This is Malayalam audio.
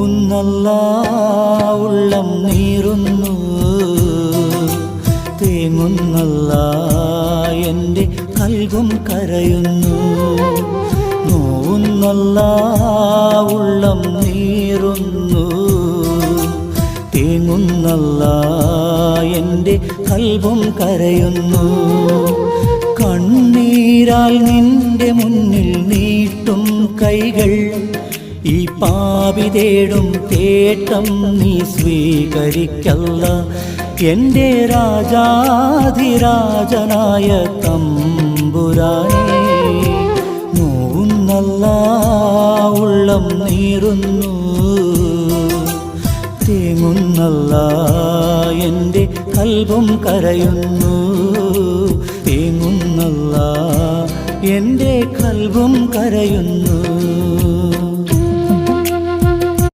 നോവുന്നല്ല ഉള്ളം നീറുന്നു, തേങ്ങുന്നല്ല എൻ്റെ കൽബും കരയുന്നു. നോവുന്നല്ല ഉള്ളം നീറുന്നു, തേങ്ങുന്നല്ല എൻ്റെ കൽബും കരയുന്നു. കണ്ണീരാൽ നിന്റെ മുന്നിൽ നീട്ടും കൈകൾ, ഈ പാപി തേടും തേട്ടം നീ സ്വീകരിക്കല്ല. എൻ്റെ രാജാധിരാജനായ തമ്പുരാനേ, നോവുന്നല്ല ഉള്ളം നീറുന്നു, തേങ്ങുന്നല്ല എൻ്റെ കൽബും കരയുന്നു. തേങ്ങുന്നല്ല എൻ്റെ കൽബും കരയുന്നു.